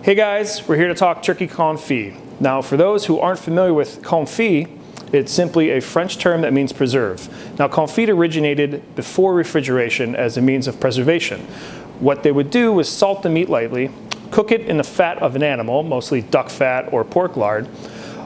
Hey guys, we're here to talk turkey confit. Now for those who aren't familiar with confit, it's simply a French term that means preserve. Now confit originated before refrigeration as a means of preservation. What they would do was salt the meat lightly, cook it in the fat of an animal, mostly duck fat or pork lard.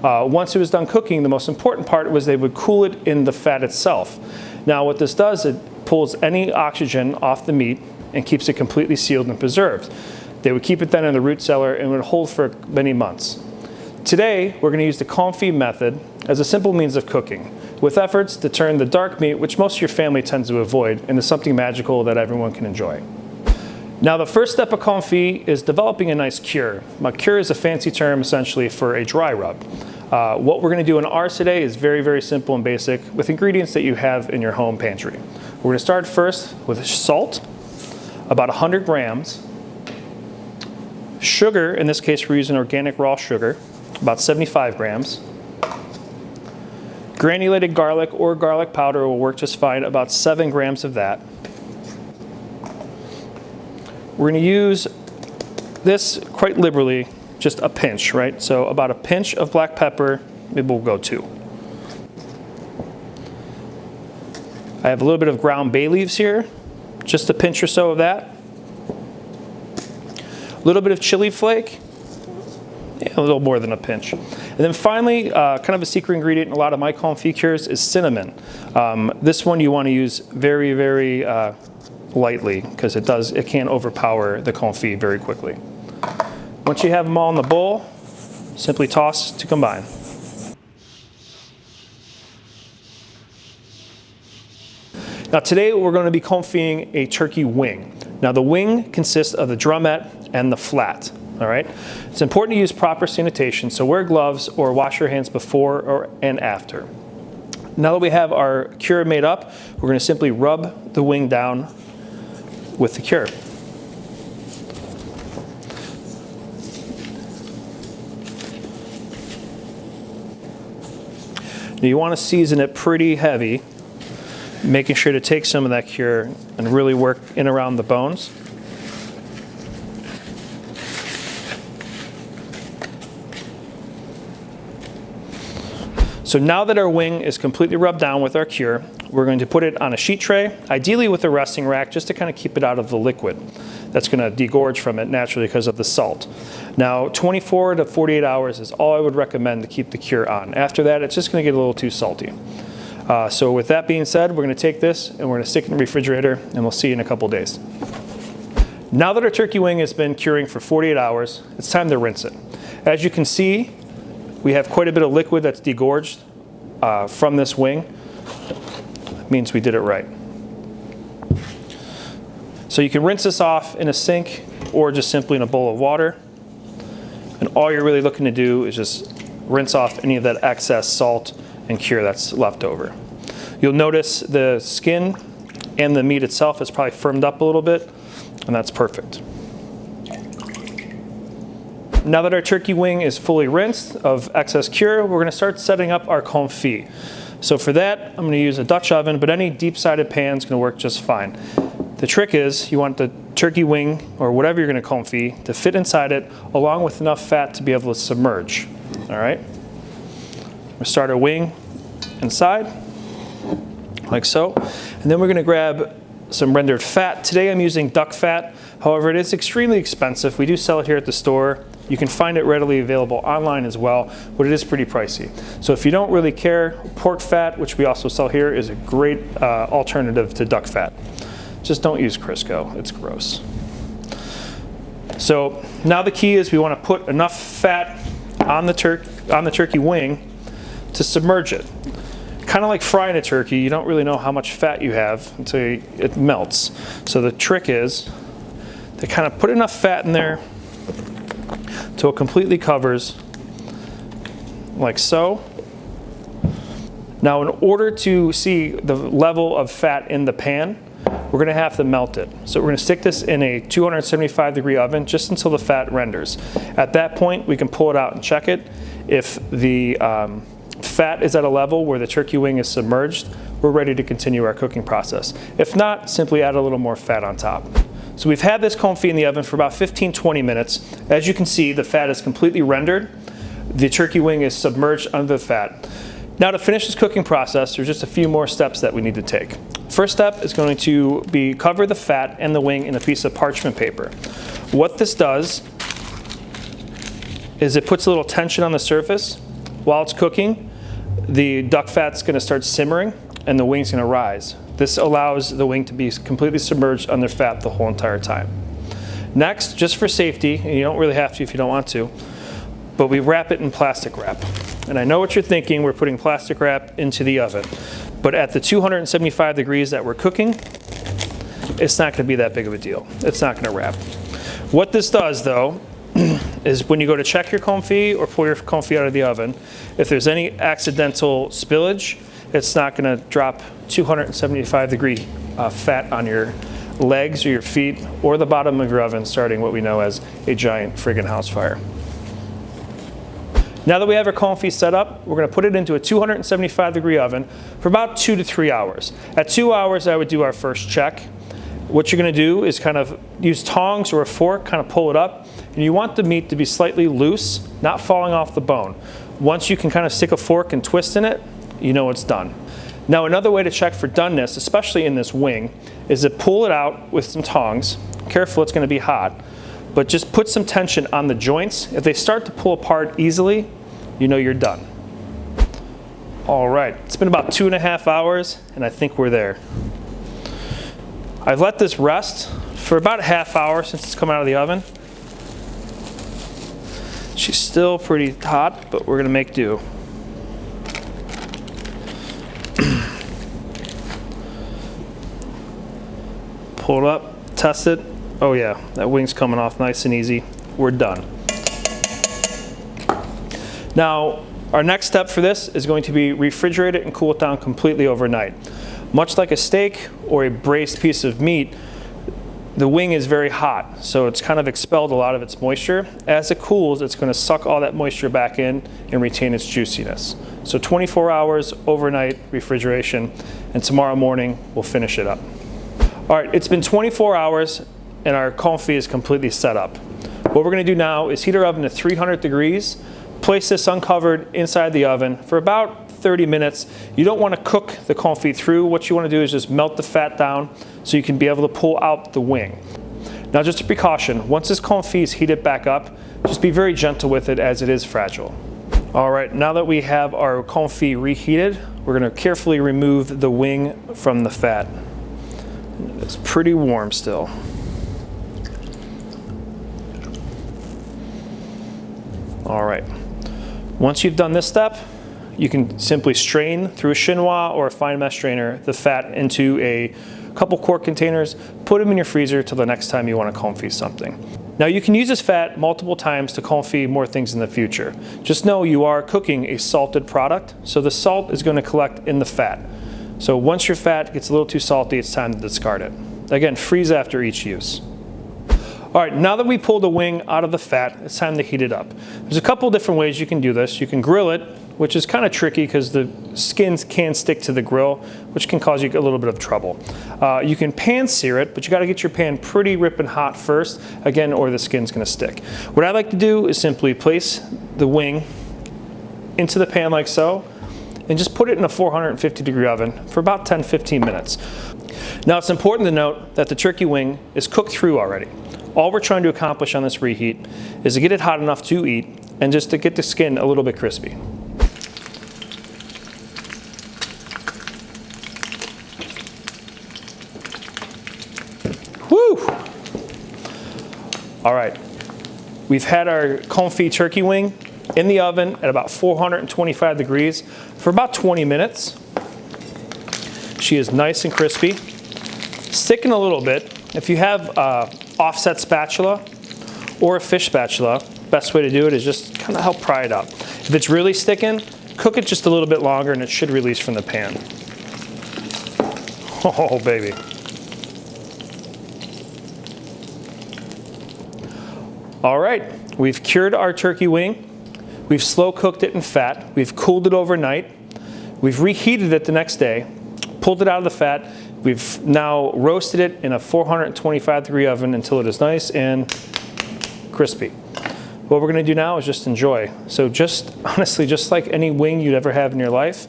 Once it was done cooking, the most important part was they would cool it in the fat itself. Now what this does, it pulls any oxygen off the meat and keeps it completely sealed and preserved. They would keep it then in the root cellar and would hold for many months. Today, we're going to use the confit method as a simple means of cooking, with efforts to turn the dark meat, which most of your family tends to avoid, into something magical that everyone can enjoy. Now, the first step of confit is developing a nice cure. A cure is a fancy term essentially for a dry rub. What we're going to do in ours today is very, very simple and basic with ingredients that you have in your home pantry. We're going to start first with salt, about 100 grams. Sugar, in this case we're using organic raw sugar, about 75 grams. Granulated garlic or garlic powder will work just fine, about 7 grams of that. We're going to use this quite liberally, just a pinch, right? So about a pinch of black pepper, maybe we'll go 2. I have a little bit of ground bay leaves here, just a pinch or so of that. A little bit of chili flake, a little more than a pinch. And then finally, kind of a secret ingredient in a lot of my confit cures is cinnamon. This one you want to use very, very lightly because it can overpower the confit very quickly. Once you have them all in the bowl, simply toss to combine. Now today we're going to be confiting a turkey wing. Now the wing consists of the drumette and the flat. All right. It's important to use proper sanitation, so wear gloves or wash your hands before and after. Now that we have our cure made up, we're going to simply rub the wing down with the cure. Now you want to season it pretty heavy, making sure to take some of that cure and really work in around the bones. So now that our wing is completely rubbed down with our cure, we're going to put it on a sheet tray, ideally with a resting rack, just to kind of keep it out of the liquid that's going to degorge from it naturally because of the salt. Now 24 to 48 hours is all I would recommend to keep the cure on. After that, it's just going to get a little too salty. So with that being said, we're going to take this and we're going to stick it in the refrigerator, and we'll see you in a couple days. Now that our turkey wing has been curing for 48 hours, it's time to rinse it. As you can see, we have quite a bit of liquid that's degorged from this wing. That means we did it right. So you can rinse this off in a sink or just simply in a bowl of water. And all you're really looking to do is just rinse off any of that excess salt and cure that's left over. You'll notice the skin and the meat itself is probably firmed up a little bit, and that's perfect. Now that our turkey wing is fully rinsed of excess cure, we're going to start setting up our confit. So for that, I'm going to use a Dutch oven, but any deep-sided pan is going to work just fine. The trick is you want the turkey wing, or whatever you're going to confit, to fit inside it, along with enough fat to be able to submerge. All right? We'll start our wing inside, like so. And then we're going to grab some rendered fat. Today I'm using duck fat. However, it is extremely expensive. We do sell it here at the store. You can find it readily available online as well, but it is pretty pricey. So if you don't really care, pork fat, which we also sell here, is a great alternative to duck fat. Just don't use Crisco, it's gross. So now the key is we want to put enough fat on the turkey wing to submerge it. Kind of like frying a turkey, you don't really know how much fat you have until it melts. So the trick is to kind of put enough fat in there till it completely covers, like so. Now in order to see the level of fat in the pan, we're going to have to melt it. So we're going to stick this in a 275-degree oven just until the fat renders. At that point, we can pull it out and check it. If the fat is at a level where the turkey wing is submerged, we're ready to continue our cooking process. If not, simply add a little more fat on top. So we've had this confit in the oven for about 15-20 minutes. As you can see, the fat is completely rendered. The turkey wing is submerged under the fat. Now to finish this cooking process, there's just a few more steps that we need to take. First step is going to be cover the fat and the wing in a piece of parchment paper. What this does is it puts a little tension on the surface. While it's cooking, the duck fat's going to start simmering and the wing's going to rise. This allows the wing to be completely submerged under fat the whole entire time. Next, just for safety, and you don't really have to if you don't want to, but we wrap it in plastic wrap. And I know what you're thinking, we're putting plastic wrap into the oven. But at the 275 degrees that we're cooking, it's not going to be that big of a deal. It's not going to wrap. What this does though, is when you go to check your confit or pull your confit out of the oven, if there's any accidental spillage, it's not going to drop 275 degree fat on your legs or your feet or the bottom of your oven, starting what we know as a giant friggin' house fire. Now that we have our confit set up, we're going to put it into a 275 degree oven for about 2 to 3 hours. At 2 hours, I would do our first check. What you're going to do is kind of use tongs or a fork, kind of pull it up, and you want the meat to be slightly loose, not falling off the bone. Once you can kind of stick a fork and twist in it, you know it's done. Now another way to check for doneness, especially in this wing, is to pull it out with some tongs. Careful, it's going to be hot, but just put some tension on the joints. If they start to pull apart easily, you know you're done. All right, it's been about 2.5 hours, and I think we're there. I've let this rest for about a half hour since it's come out of the oven. She's still pretty hot, but we're gonna make do. Pull it up, test it. Oh yeah, that wing's coming off nice and easy. We're done. Now, our next step for this is going to be refrigerate it and cool it down completely overnight. Much like a steak or a braised piece of meat, the wing is very hot, so it's kind of expelled a lot of its moisture. As it cools, it's going to suck all that moisture back in and retain its juiciness. So 24 hours overnight refrigeration, and tomorrow morning we'll finish it up. All right, it's been 24 hours and our confit is completely set up. What we're going to do now is heat our oven to 300 degrees, place this uncovered inside the oven for about 30 minutes. You don't want to cook the confit through. What you want to do is just melt the fat down so you can be able to pull out the wing. Now just a precaution, once this confit is heated back up, just be very gentle with it as it is fragile. All right, now that we have our confit reheated, we're going to carefully remove the wing from the fat. It's pretty warm still. All right, once you've done this step, you can simply strain through a chinois or a fine mesh strainer the fat into a couple quart containers, put them in your freezer till the next time you want to confit something. Now you can use this fat multiple times to confit more things in the future. Just know you are cooking a salted product, so the salt is going to collect in the fat. So once your fat gets a little too salty, it's time to discard it. Again, freeze after each use. All right, now that we pulled the wing out of the fat, it's time to heat it up. There's a couple different ways you can do this. You can grill it, which is kind of tricky because the skins can stick to the grill, which can cause you a little bit of trouble. You can pan sear it, but you got to get your pan pretty ripping hot first, again, or the skin's going to stick. What I like to do is simply place the wing into the pan like so, and just put it in a 450 degree oven for about 10-15 minutes. Now it's important to note that the turkey wing is cooked through already. All we're trying to accomplish on this reheat is to get it hot enough to eat and just to get the skin a little bit crispy. Woo! All right, we've had our confit turkey wing in the oven at about 425 degrees for about 20 minutes. She is nice and crispy, sticking a little bit. If you have offset spatula or a fish spatula, best way to do it is just kind of help pry it up. If it's really sticking, cook it just a little bit longer and it should release from the pan. Oh, baby. All right, we've cured our turkey wing. We've slow cooked it in fat. We've cooled it overnight. We've reheated it the next day, pulled it out of the fat, We've now roasted it in a 425-degree oven until it is nice and crispy. What we're going to do now is just enjoy. So just honestly, just like any wing you'd ever have in your life,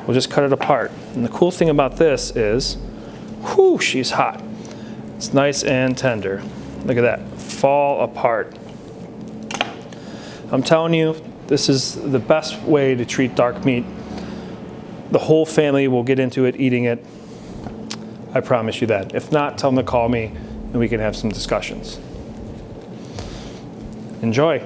we'll just cut it apart. And the cool thing about this is, whoo, she's hot. It's nice and tender. Look at that, fall apart. I'm telling you, this is the best way to treat dark meat. The whole family will get into it, eating it. I promise you that. If not, tell them to call me and we can have some discussions. Enjoy.